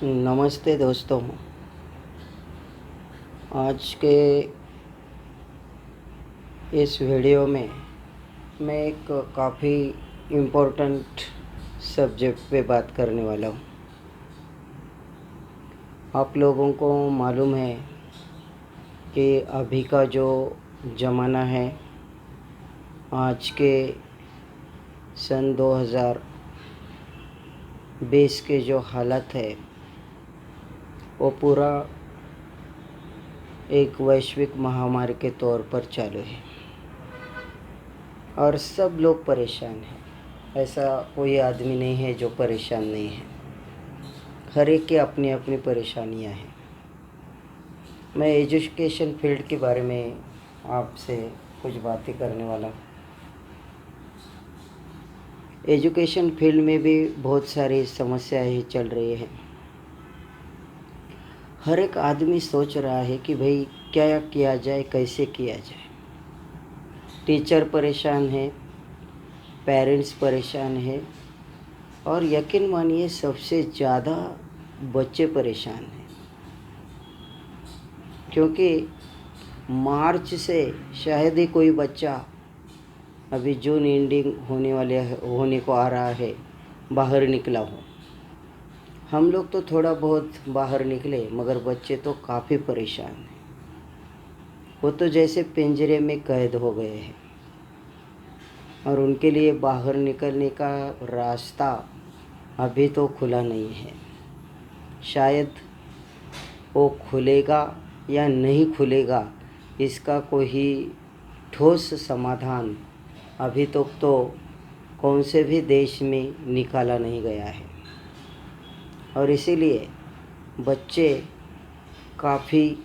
नमस्ते दोस्तों। आज के इस वीडियो में मैं एक काफ़ी इम्पोर्टेंट सब्जेक्ट पे बात करने वाला हूँ। आप लोगों को मालूम है कि अभी का जो ज़माना है, आज के सन 2020 के जो हालत है वो पूरा एक वैश्विक महामारी के तौर पर चालू है और सब लोग परेशान हैं। ऐसा कोई आदमी नहीं है जो परेशान नहीं है। हर एक की अपनी अपनी परेशानियां हैं। मैं एजुकेशन फील्ड के बारे में आपसे कुछ बातें करने वाला हूँ। एजुकेशन फील्ड में भी बहुत सारी समस्याएं चल रही हैं। हर एक आदमी सोच रहा है कि भाई क्या किया जाए, कैसे किया जाए। टीचर परेशान है, पेरेंट्स परेशान है और यकीन मानिए सबसे ज़्यादा बच्चे परेशान हैं, क्योंकि मार्च से शायद ही कोई बच्चा, अभी जून एंडिंग होने को आ रहा है, बाहर निकला हो। हम लोग तो थोड़ा बहुत बाहर निकले, मगर बच्चे तो काफ़ी परेशान हैं। वो तो जैसे पिंजरे में कैद हो गए हैं और उनके लिए बाहर निकलने का रास्ता अभी तो खुला नहीं है। शायद वो खुलेगा या नहीं खुलेगा, इसका कोई ठोस समाधान अभी तक तो कौन से भी देश में निकाला नहीं गया है। और इसीलिए बच्चे काफ़ी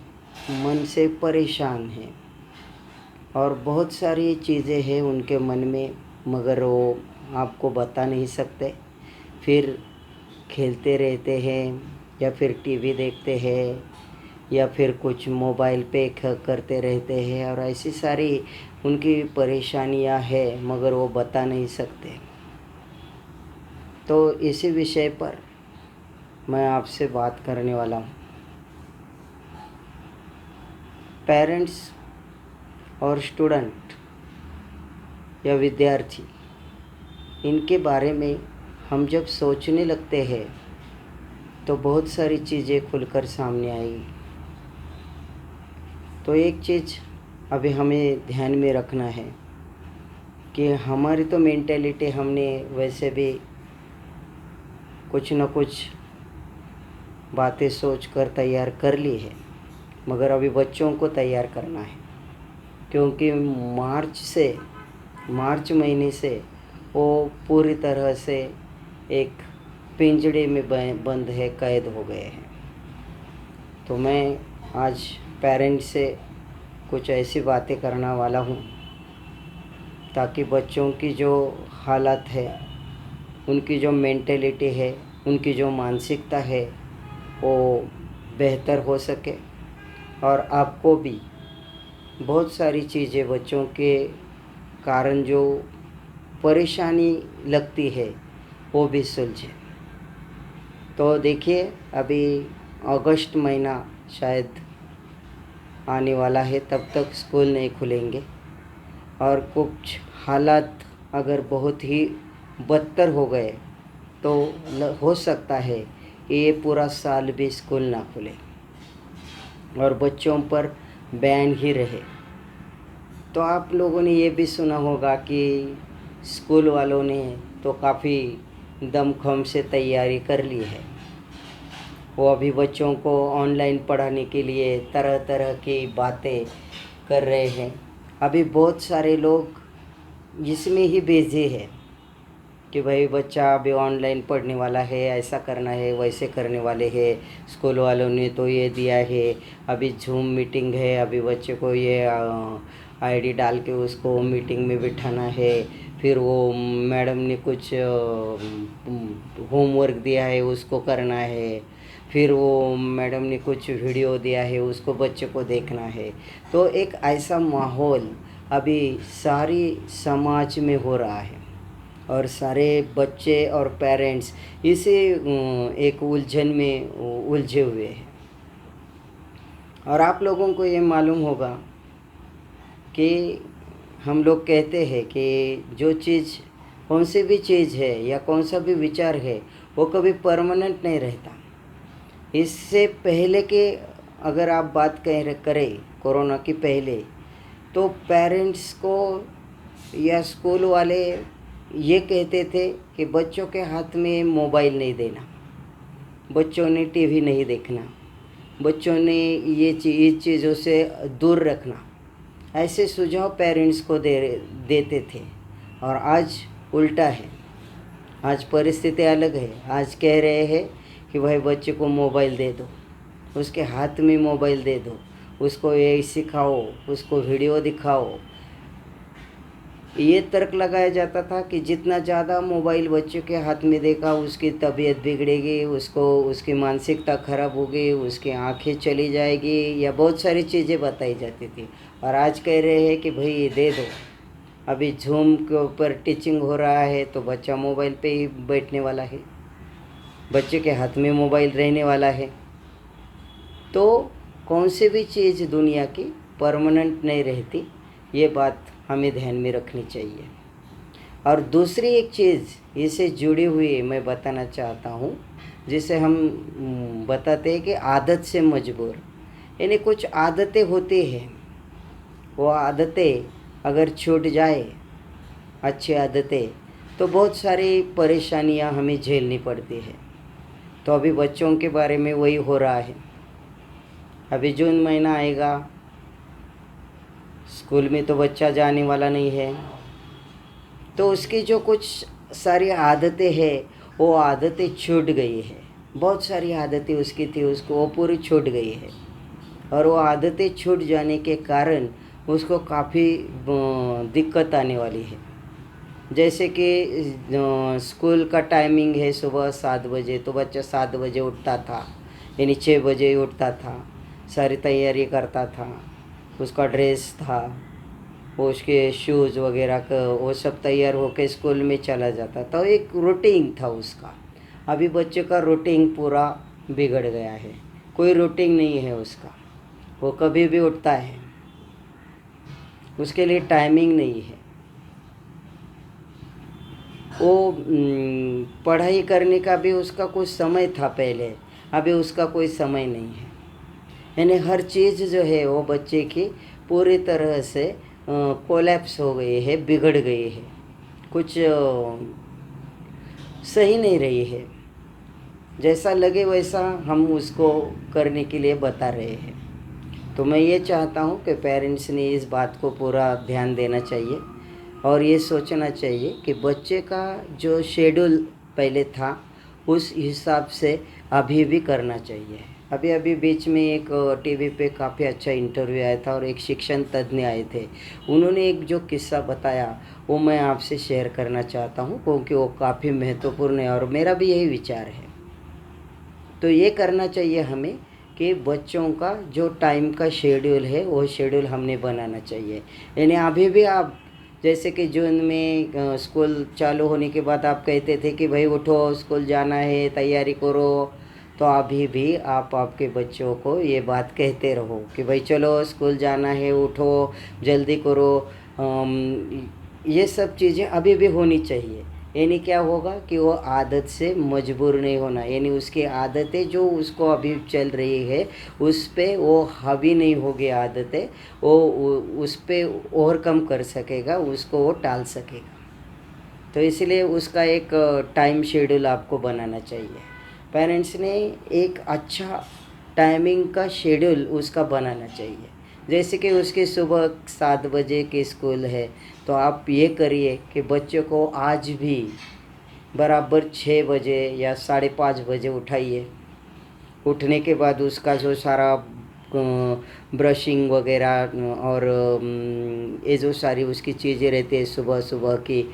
मन से परेशान हैं और बहुत सारी चीज़ें हैं उनके मन में, मगर वो आपको बता नहीं सकते। फिर खेलते रहते हैं या फिर टीवी देखते हैं या फिर कुछ मोबाइल पे करते रहते हैं और ऐसी सारी उनकी परेशानियां हैं, मगर वो बता नहीं सकते। तो इसी विषय पर मैं आपसे बात करने वाला हूँ। पेरेंट्स और स्टूडेंट या विद्यार्थी, इनके बारे में हम जब सोचने लगते हैं तो बहुत सारी चीज़ें खुलकर सामने आई। तो एक चीज़ अभी हमें ध्यान में रखना है कि हमारी तो मेंटेलिटी हमने वैसे भी कुछ न कुछ बातें सोच कर तैयार कर ली है, मगर अभी बच्चों को तैयार करना है, क्योंकि मार्च महीने से वो पूरी तरह से एक पिंजड़े में बंद है, कैद हो गए हैं। तो मैं आज पेरेंट्स से कुछ ऐसी बातें करने वाला हूँ ताकि बच्चों की जो हालत है, उनकी जो मेंटेलिटी है, उनकी जो मानसिकता है, वो बेहतर हो सके और आपको भी बहुत सारी चीज़ें बच्चों के कारण जो परेशानी लगती है वो भी सुलझे। तो देखिए, अभी अगस्त महीना शायद आने वाला है, तब तक स्कूल नहीं खुलेंगे और कुछ हालात अगर बहुत ही बदतर हो गए तो हो सकता है कि ये पूरा साल भी स्कूल ना खुले और बच्चों पर बैन ही रहे। तो आप लोगों ने ये भी सुना होगा कि स्कूल वालों ने तो काफ़ी दमखम से तैयारी कर ली है। वो अभी बच्चों को ऑनलाइन पढ़ाने के लिए तरह तरह की बातें कर रहे हैं। अभी बहुत सारे लोग इसमें ही बिजी है कि भाई बच्चा अभी ऑनलाइन पढ़ने वाला है, ऐसा करना है, वैसे करने वाले हैं। स्कूल वालों ने तो ये दिया है, अभी जूम मीटिंग है, अभी बच्चे को ये आईडी डाल के उसको मीटिंग में बिठाना है। फिर वो मैडम ने कुछ होमवर्क दिया है, उसको करना है। फिर वो मैडम ने कुछ वीडियो दिया है, उसको बच्चे को देखना है। तो एक ऐसा माहौल अभी सारी समाज में हो रहा है और सारे बच्चे और पेरेंट्स इसे एक उलझन में उलझे हुए हैं। और आप लोगों को ये मालूम होगा कि हम लोग कहते हैं कि जो चीज़ कौन सी भी चीज़ है या कौन सा भी विचार है वो कभी परमानेंट नहीं रहता। इससे पहले के अगर आप बात करें कोरोना की पहले, तो पेरेंट्स को या स्कूल वाले ये कहते थे कि बच्चों के हाथ में मोबाइल नहीं देना, बच्चों ने टीवी नहीं देखना, बच्चों ने ये चीज़ों से दूर रखना, ऐसे सुझाव पेरेंट्स को देते थे। और आज उल्टा है, आज परिस्थिति अलग है। आज कह रहे हैं कि भाई बच्चे को मोबाइल दे दो, उसके हाथ में मोबाइल दे दो, उसको ये सिखाओ, उसको वीडियो दिखाओ। ये तर्क लगाया जाता था कि जितना ज़्यादा मोबाइल बच्चों के हाथ में देखा उसकी तबीयत बिगड़ेगी, उसकी मानसिकता खराब होगी, उसकी आंखें चली जाएगी, या बहुत सारी चीज़ें बताई जाती थी। और आज कह रहे हैं कि भाई ये दे दो। अभी जूम के ऊपर टीचिंग हो रहा है तो बच्चा मोबाइल पे ही बैठने वाला है, बच्चे के हाथ में मोबाइल रहने वाला है। तो कौन सी भी चीज़ दुनिया की परमानेंट नहीं रहती, ये बात हमें ध्यान में रखनी चाहिए। और दूसरी एक चीज़ इससे जुड़ी हुई मैं बताना चाहता हूँ, जिसे हम बताते हैं कि आदत से मजबूर। यानी कुछ आदतें होती हैं, वो आदतें अगर छूट जाए, अच्छी आदतें, तो बहुत सारी परेशानियाँ हमें झेलनी पड़ती है। तो अभी बच्चों के बारे में वही हो रहा है। अभी जून महीना आएगा, स्कूल में तो बच्चा जाने वाला नहीं है, तो उसकी जो कुछ सारी आदतें हैं वो आदतें छूट गई है। बहुत सारी आदतें उसकी थी, उसको वो पूरी छूट गई है। और वो आदतें छूट जाने के कारण उसको काफ़ी दिक्कत आने वाली है। जैसे कि स्कूल का टाइमिंग है सुबह 7 बजे, तो बच्चा 7 बजे उठता था, यानी 6 बजे उठता था, सारी तैयारी करता था, उसका ड्रेस था, वो उसके शूज़ वगैरह का वो सब तैयार होकर स्कूल में चला जाता था। एक रूटीन था उसका। अभी बच्चे का रूटीन पूरा बिगड़ गया है, कोई रूटीन नहीं है उसका। वो कभी भी उठता है, उसके लिए टाइमिंग नहीं है। वो पढ़ाई करने का भी उसका कुछ समय था पहले, अभी उसका कोई समय नहीं है। यानी हर चीज़ जो है वो बच्चे की पूरी तरह से कोलैप्स हो गई है, बिगड़ गई है, कुछ सही नहीं रही है। जैसा लगे वैसा हम उसको करने के लिए बता रहे हैं। तो मैं ये चाहता हूँ कि पेरेंट्स ने इस बात को पूरा ध्यान देना चाहिए और ये सोचना चाहिए कि बच्चे का जो शेड्यूल पहले था उस हिसाब से अभी भी करना चाहिए। अभी बीच में एक टीवी पे काफ़ी अच्छा इंटरव्यू आया था और एक शिक्षण तज्ञ आए थे। उन्होंने एक जो किस्सा बताया वो मैं आपसे शेयर करना चाहता हूँ, क्योंकि वो काफ़ी महत्वपूर्ण है और मेरा भी यही विचार है। तो ये करना चाहिए हमें कि बच्चों का जो टाइम का शेड्यूल है वो शेड्यूल हमने बनाना चाहिए। यानी अभी भी आप जैसे कि जून में स्कूल चालू होने के बाद आप कहते थे कि भाई उठो, स्कूल जाना है, तैयारी करो, तो अभी भी आप आपके बच्चों को ये बात कहते रहो कि भाई चलो स्कूल जाना है, उठो, जल्दी करो। ये सब चीज़ें अभी भी होनी चाहिए। यानी क्या होगा कि वो आदत से मजबूर नहीं होना, यानी उसकी आदतें जो उसको अभी चल रही है उस पे वो हावी नहीं होगी आदतें, वो उस पे ओवरकम कर सकेगा, उसको वो टाल सकेगा। तो इसलिए उसका एक टाइम शेड्यूल आपको बनाना चाहिए। पेरेंट्स ने एक अच्छा टाइमिंग का शेड्यूल उसका बनाना चाहिए। जैसे कि उसके सुबह 7 बजे की स्कूल है, तो आप ये करिए कि बच्चे को आज भी बराबर 6 बजे या 5:30 बजे उठाइए। उठने के बाद उसका जो सारा ब्रशिंग वगैरह और ये जो सारी उसकी चीज़ें रहती है सुबह सुबह की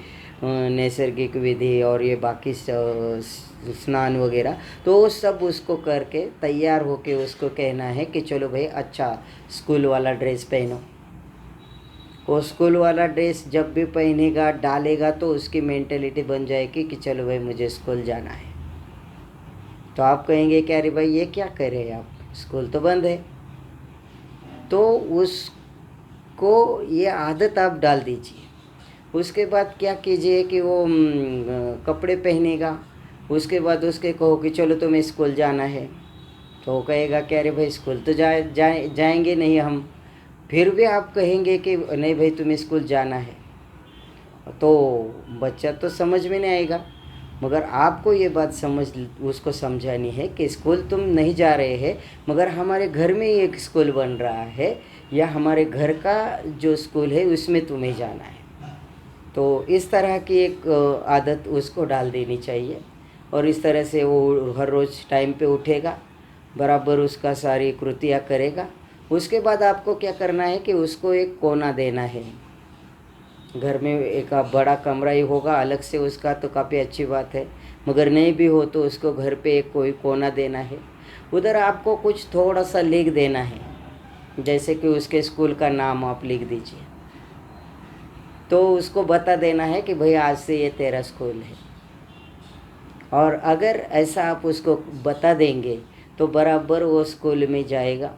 नैसर्गिक विधि और ये बाकी स्नान वगैरह, तो वो सब उसको करके तैयार होके उसको कहना है कि चलो भाई अच्छा स्कूल वाला ड्रेस पहनो, वो स्कूल वाला ड्रेस जब भी पहनेगा डालेगा तो उसकी मेंटेलिटी बन जाएगी कि चलो भाई मुझे स्कूल जाना है। तो आप कहेंगे कि अरे भाई ये क्या कर रहे हैं आप, स्कूल तो बंद है। तो उसको ये आदत आप डाल दीजिए। उसके बाद क्या कीजिए कि वो कपड़े पहनेगा, उसके बाद उसके कहो कि चलो तुम्हें स्कूल जाना है, तो वो कहेगा कि अरे भाई स्कूल तो जाएंगे नहीं हम। फिर भी आप कहेंगे कि नहीं भाई तुम्हें स्कूल जाना है, तो बच्चा तो समझ में नहीं आएगा। मगर आपको ये बात उसको समझानी है कि स्कूल तुम नहीं जा रहे हैं, मगर हमारे घर में ही एक स्कूल बन रहा है, या हमारे घर का जो स्कूल है उसमें तुम्हें जाना है। तो इस तरह की एक आदत उसको डाल देनी चाहिए, और इस तरह से वो हर रोज़ टाइम पे उठेगा, बराबर उसका सारी कृतियाँ करेगा। उसके बाद आपको क्या करना है कि उसको एक कोना देना है। घर में एक बड़ा कमरा ही होगा अलग से उसका तो काफ़ी अच्छी बात है, मगर नहीं भी हो तो उसको घर पे एक कोई कोना देना है। उधर आपको कुछ थोड़ा सा लिख देना है, जैसे कि उसके स्कूल का नाम आप लिख दीजिए। तो उसको बता देना है कि भाई आज से ये तेरा स्कूल है। और अगर ऐसा आप उसको बता देंगे तो बराबर वो स्कूल में जाएगा,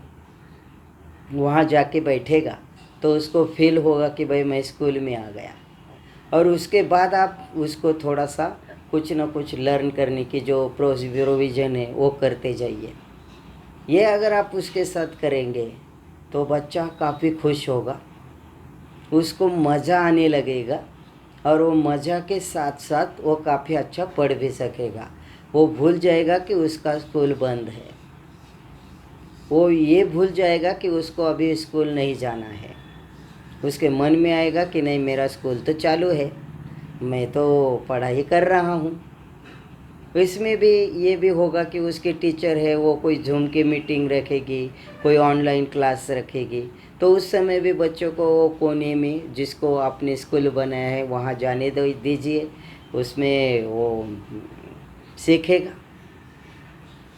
वहाँ जाके बैठेगा, तो उसको फील होगा कि भाई मैं स्कूल में आ गया। और उसके बाद आप उसको थोड़ा सा कुछ ना कुछ लर्न करने की जो प्रोविज़न है वो करते जाइए। ये अगर आप उसके साथ करेंगे तो बच्चा काफ़ी खुश होगा, उसको मज़ा आने लगेगा, और वो मज़ा के साथ साथ वो काफ़ी अच्छा पढ़ भी सकेगा। वो भूल जाएगा कि उसका स्कूल बंद है, वो ये भूल जाएगा कि उसको अभी स्कूल नहीं जाना है। उसके मन में आएगा कि नहीं मेरा स्कूल तो चालू है, मैं तो पढ़ाई कर रहा हूँ। इसमें भी ये भी होगा कि उसके टीचर है वो कोई जूम की मीटिंग रखेगी, कोई ऑनलाइन क्लास रखेगी, तो उस समय भी बच्चों को वो कोने में जिसको आपने स्कूल बनाया है वहाँ जाने दीजिए, उसमें वो सीखेगा।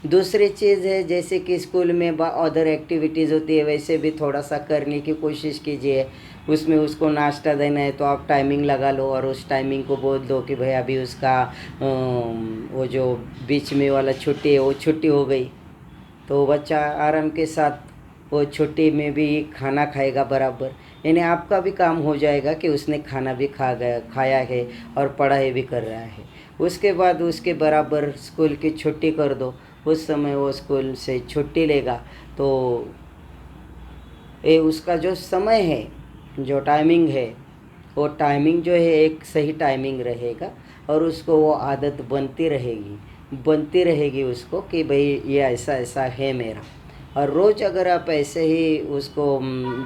दूसरी चीज़ है जैसे कि स्कूल में अदर एक्टिविटीज़ होती है, वैसे भी थोड़ा सा करने की कोशिश कीजिए। उसमें उसको नाश्ता देना है तो आप टाइमिंग लगा लो, और उस टाइमिंग को बोल दो कि भाई अभी उसका वो जो बीच में वाला छुट्टी है वो छुट्टी हो गई, तो बच्चा आराम के साथ वो छुट्टी में भी खाना खाएगा बराबर। यानी आपका भी काम हो जाएगा कि उसने खाना भी खाया है और पढ़ाई भी कर रहा है। उसके बाद उसके बराबर स्कूल की छुट्टी कर दो, उस समय वो स्कूल से छुट्टी लेगा, तो ये उसका जो समय है, जो टाइमिंग है, वो टाइमिंग जो है एक सही टाइमिंग रहेगा, और उसको वो आदत बनती रहेगी उसको कि भाई ये ऐसा ऐसा है मेरा। और रोज़ अगर आप ऐसे ही उसको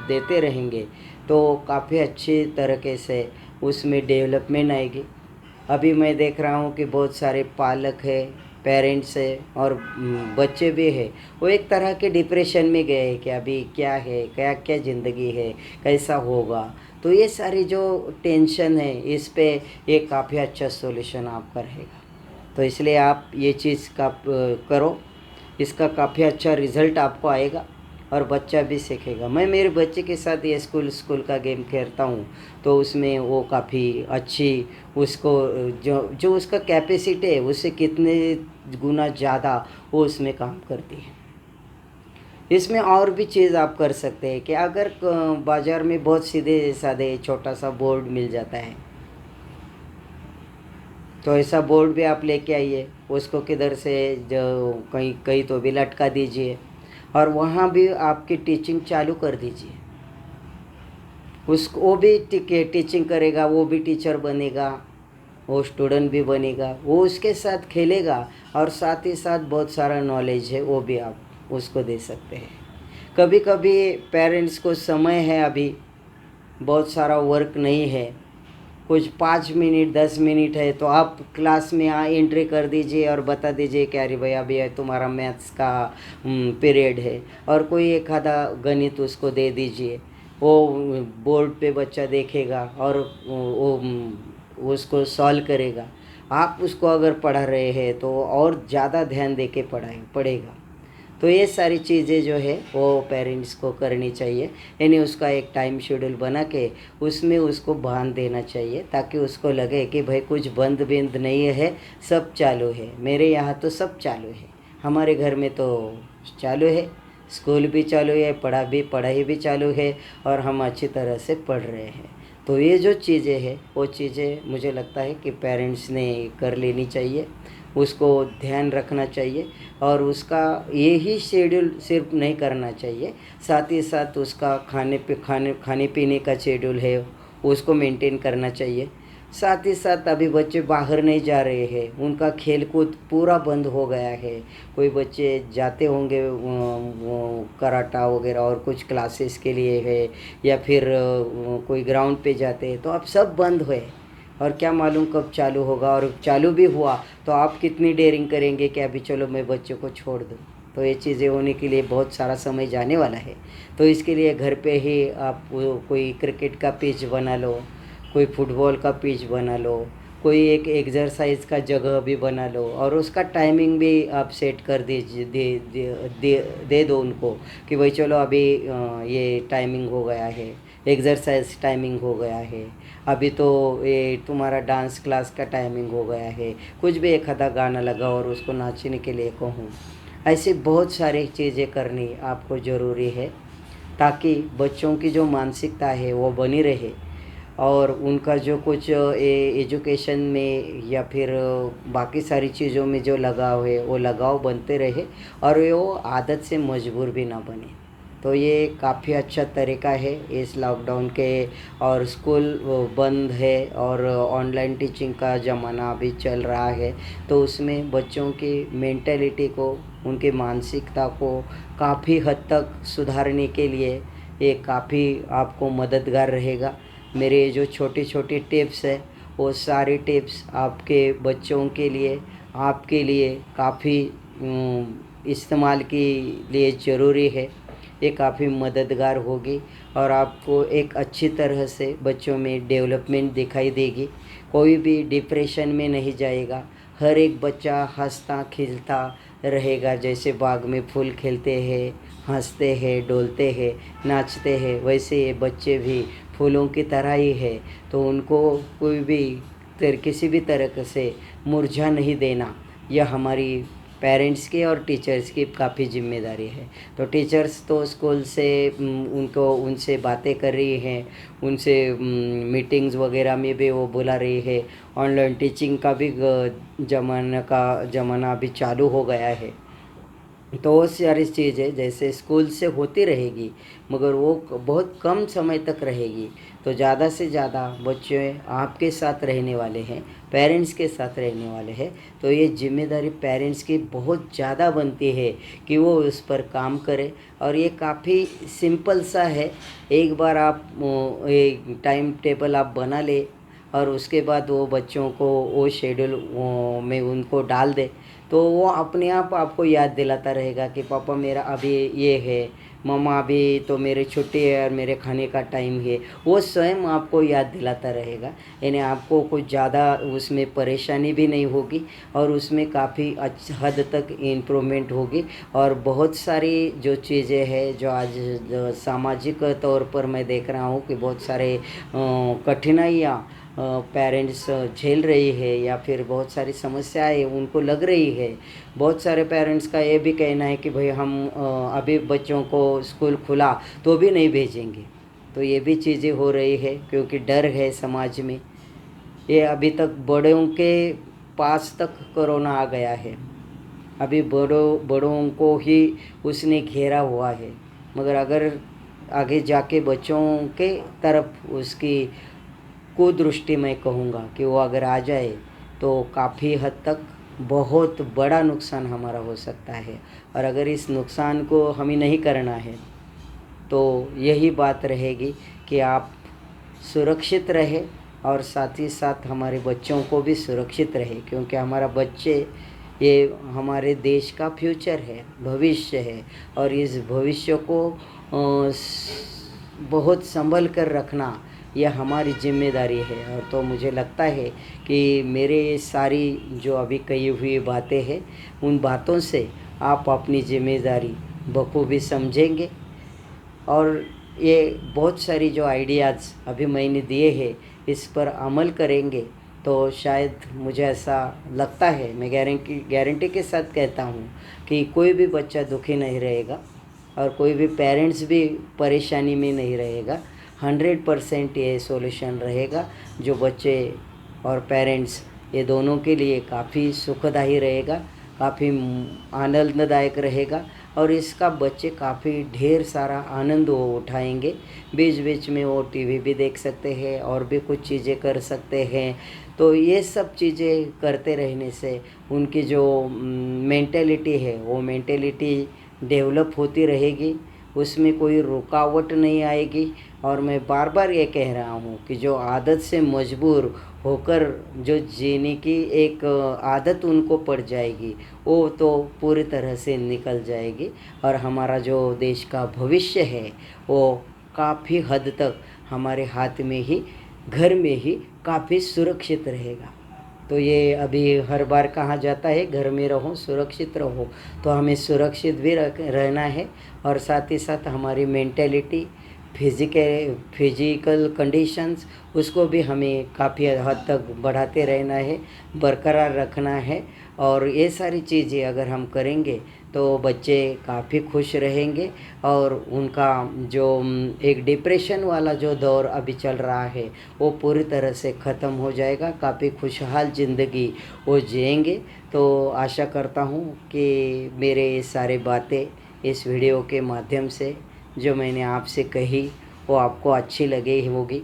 देते रहेंगे तो काफ़ी अच्छी तरीके से उसमें डेवलपमेंट आएगी। अभी मैं देख रहा हूँ कि बहुत सारे पालक है, पेरेंट्स है, और बच्चे भी है, वो एक तरह के डिप्रेशन में गए हैं कि अभी क्या है, क्या क्या ज़िंदगी है, कैसा होगा। तो ये सारी जो टेंशन है इस पे ये काफ़ी अच्छा सॉल्यूशन आपका रहेगा। तो इसलिए आप ये चीज़ का करो, इसका काफ़ी अच्छा रिज़ल्ट आपको आएगा और बच्चा भी सीखेगा। मैं मेरे बच्चे के साथ ये स्कूल का गेम खेलता हूँ, तो उसमें वो काफ़ी अच्छी उसको जो उसका कैपेसिटी है उससे कितने गुना ज़्यादा वो उसमें काम करती है। इसमें और भी चीज़ आप कर सकते हैं कि अगर बाज़ार में बहुत सीधे साधे छोटा सा बोर्ड मिल जाता है, तो ऐसा बोर्ड भी आप लेके आइए, उसको किधर से जो कहीं कहीं तो भी लटका दीजिए, और वहाँ भी आपकी टीचिंग चालू कर दीजिए। उसको वो भी टीचिंग करेगा, वो भी टीचर बनेगा, वो स्टूडेंट भी बनेगा, वो उसके साथ खेलेगा, और साथ ही साथ बहुत सारा नॉलेज है वो भी आप उसको दे सकते हैं। कभी कभी पेरेंट्स को समय है, अभी बहुत सारा वर्क नहीं है, कुछ 5 मिनट 10 मिनट है, तो आप क्लास में एंट्री कर दीजिए और बता दीजिए कि अरे भैया अभी तुम्हारा मैथ्स का पीरियड है, और कोई एक आधा गणित उसको दे दीजिए। वो बोर्ड पे बच्चा देखेगा और वो उसको सॉल्व करेगा। आप उसको अगर पढ़ा रहे हैं तो और ज़्यादा ध्यान दे के पढ़ेगा। तो ये सारी चीज़ें जो है वो पेरेंट्स को करनी चाहिए, यानी उसका एक टाइम शेड्यूल बना के उसमें उसको बांध देना चाहिए, ताकि उसको लगे कि भाई कुछ बंद बिंद नहीं है, सब चालू है। मेरे यहाँ तो सब चालू है, हमारे घर में तो चालू है, स्कूल भी चालू है, पढ़ाई भी चालू है, और हम अच्छी तरह से पढ़ रहे हैं। तो ये जो चीज़ें हैं वो चीज़ें मुझे लगता है कि पेरेंट्स ने कर लेनी चाहिए, उसको ध्यान रखना चाहिए, और उसका यही शेड्यूल सिर्फ नहीं करना चाहिए, साथ ही साथ उसका खाने पीने का शेड्यूल है उसको मेंटेन करना चाहिए। साथ ही साथ अभी बच्चे बाहर नहीं जा रहे हैं, उनका खेल कूद पूरा बंद हो गया है। कोई बच्चे जाते होंगे कराटा वगैरह और कुछ क्लासेस के लिए है, या फिर कोई ग्राउंड पे जाते हैं, तो अब सब बंद हुए, और क्या मालूम कब चालू होगा, और चालू भी हुआ तो आप कितनी डेयरिंग करेंगे कि अभी चलो मैं बच्चों को छोड़ दूँ। तो ये चीज़ें होने के लिए बहुत सारा समय जाने वाला है। तो इसके लिए घर पे ही आप कोई क्रिकेट का पिच बना लो, कोई फुटबॉल का पिच बना लो, कोई एक एक्सरसाइज का जगह भी बना लो, और उसका टाइमिंग भी आप सेट कर दीजिए, दे दो उनको कि भाई चलो अभी ये टाइमिंग हो गया है, एक्सरसाइज टाइमिंग हो गया है, अभी तो ये तुम्हारा डांस क्लास का टाइमिंग हो गया है, कुछ भी एक आधा गाना लगा और उसको नाचने के लिए कहूँ। ऐसी बहुत सारी चीज़ें करनी आपको ज़रूरी है, ताकि बच्चों की जो मानसिकता है वो बनी रहे, और उनका जो कुछ एजुकेशन में या फिर बाकी सारी चीज़ों में जो लगाव है वो लगाव बनते रहे, और वो आदत से मजबूर भी ना बने। तो ये काफ़ी अच्छा तरीका है इस लॉकडाउन के, और स्कूल बंद है और ऑनलाइन टीचिंग का ज़माना अभी चल रहा है, तो उसमें बच्चों की मेंटलिटी को, उनकी मानसिकता को काफ़ी हद तक सुधारने के लिए ये काफ़ी आपको मददगार रहेगा। मेरे जो छोटी छोटी टिप्स है वो सारी टिप्स आपके बच्चों के लिए, आपके लिए काफ़ी इस्तेमाल के लिए ज़रूरी है। ये काफ़ी मददगार होगी, और आपको एक अच्छी तरह से बच्चों में डेवलपमेंट दिखाई देगी। कोई भी डिप्रेशन में नहीं जाएगा, हर एक बच्चा हंसता खिलता रहेगा। जैसे बाग में फूल खिलते हैं, हंसते हैं, डोलते हैं, नाचते हैं, वैसे ये बच्चे भी फूलों की तरह ही है। तो उनको कोई भी किसी भी तरह से मुरझा नहीं देना, यह हमारी पेरेंट्स की और टीचर्स की काफ़ी जिम्मेदारी है। तो टीचर्स तो स्कूल से उनसे बातें कर रही हैं, उनसे मीटिंग्स वगैरह में भी वो बुला रही है। ऑनलाइन टीचिंग का भी ज़माना अभी चालू हो गया है। तो वो सारी चीज़ें जैसे स्कूल से होती रहेगी, मगर वो बहुत कम समय तक रहेगी। तो ज़्यादा से ज़्यादा बच्चे आपके साथ रहने वाले हैं, पेरेंट्स के साथ रहने वाले हैं। तो ये जिम्मेदारी पेरेंट्स की बहुत ज़्यादा बनती है कि वो उस पर काम करें, और ये काफ़ी सिंपल सा है। एक बार आप एक टाइम टेबल आप बना ले, और उसके बाद वो बच्चों को वो शेड्यूल में उनको डाल दे, तो वो अपने आप आपको याद दिलाता रहेगा कि पापा मेरा अभी ये है, मम्मा अभी तो मेरी छुट्टी है और मेरे खाने का टाइम है। वो स्वयं आपको याद दिलाता रहेगा, यानी आपको कुछ ज़्यादा उसमें परेशानी भी नहीं होगी, और उसमें काफ़ी हद तक इम्प्रूवमेंट होगी। और बहुत सारी जो चीज़ें हैं जो आज सामाजिक तौर पर मैं देख रहा हूँ कि बहुत सारे कठिनाइयाँ पेरेंट्स झेल रही है, या फिर बहुत सारी समस्याएं उनको लग रही है। बहुत सारे पेरेंट्स का ये भी कहना है कि भाई हम अभी बच्चों को स्कूल खुला तो भी नहीं भेजेंगे। तो ये भी चीज़ें हो रही है, क्योंकि डर है समाज में। ये अभी तक बड़ों के पास तक कोरोना आ गया है, अभी बड़ों को ही उसने घेरा हुआ है, मगर अगर आगे जाके बच्चों के तरफ उसकी कुदृष्टि मैं कहूँगा कि वो अगर आ जाए तो काफ़ी हद तक बहुत बड़ा नुकसान हमारा हो सकता है। और अगर इस नुकसान को हमें नहीं करना है, तो यही बात रहेगी कि आप सुरक्षित रहे, और साथ ही साथ हमारे बच्चों को भी सुरक्षित रहे, क्योंकि हमारा बच्चे ये हमारे देश का फ्यूचर है, भविष्य है, और इस भविष्य को बहुत संभल कर रखना यह हमारी जिम्मेदारी है। और तो मुझे लगता है कि मेरे सारी जो अभी कही हुई बातें हैं, उन बातों से आप अपनी जिम्मेदारी बखूबी समझेंगे और ये बहुत सारी जो आइडियाज़ अभी मैंने दिए हैं इस पर अमल करेंगे तो शायद मुझे ऐसा लगता है, मैं गारंटी के साथ कहता हूँ कि कोई भी बच्चा दुखी नहीं रहेगा और कोई भी पेरेंट्स भी परेशानी में नहीं रहेगा। 100% ये सॉल्यूशन रहेगा जो बच्चे और पेरेंट्स ये दोनों के लिए काफ़ी सुखदायी रहेगा, काफ़ी आनंददायक रहेगा और इसका बच्चे काफ़ी ढेर सारा आनंद वो उठाएंगे। बीच बीच में वो टीवी भी देख सकते हैं और भी कुछ चीज़ें कर सकते हैं। तो ये सब चीज़ें करते रहने से उनकी जो मेंटेलिटी है वो मेंटेलिटी डेवलप होती रहेगी, उसमें कोई रुकावट नहीं आएगी। और मैं बार बार ये कह रहा हूँ कि जो आदत से मजबूर होकर जो जीने की एक आदत उनको पड़ जाएगी वो तो पूरी तरह से निकल जाएगी और हमारा जो देश का भविष्य है वो काफ़ी हद तक हमारे हाथ में ही, घर में ही काफ़ी सुरक्षित रहेगा। तो ये अभी हर बार कहा जाता है घर में रहो सुरक्षित रहो, तो हमें सुरक्षित भी रहना है और साथ ही साथ हमारी मेंटेलिटी, फिजिकल कंडीशंस उसको भी हमें काफ़ी हद तक बढ़ाते रहना है, बरकरार रखना है। और ये सारी चीज़ें अगर हम करेंगे तो बच्चे काफ़ी खुश रहेंगे और उनका जो एक डिप्रेशन वाला जो दौर अभी चल रहा है वो पूरी तरह से ख़त्म हो जाएगा, काफ़ी खुशहाल ज़िंदगी वो जिएंगे। तो आशा करता हूँ कि मेरे ये सारे बातें इस वीडियो के माध्यम से जो मैंने आपसे कही वो आपको अच्छी लगी होगी,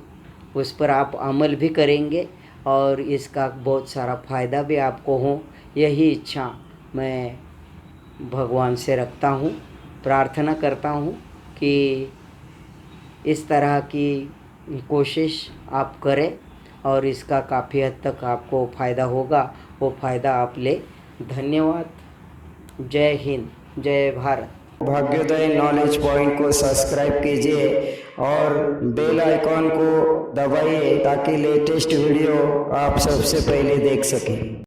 उस पर आप अमल भी करेंगे और इसका बहुत सारा फ़ायदा भी आपको हो, यही इच्छा मैं भगवान से रखता हूँ। प्रार्थना करता हूँ कि इस तरह की कोशिश आप करें और इसका काफ़ी हद तक आपको फ़ायदा होगा, वो फ़ायदा आप ले। धन्यवाद। जय हिंद, जय भारत। भाग्योदय नॉलेज पॉइंट को सब्सक्राइब कीजिए और बेल आइकॉन को दबाइए ताकि लेटेस्ट वीडियो आप सबसे पहले देख सकें।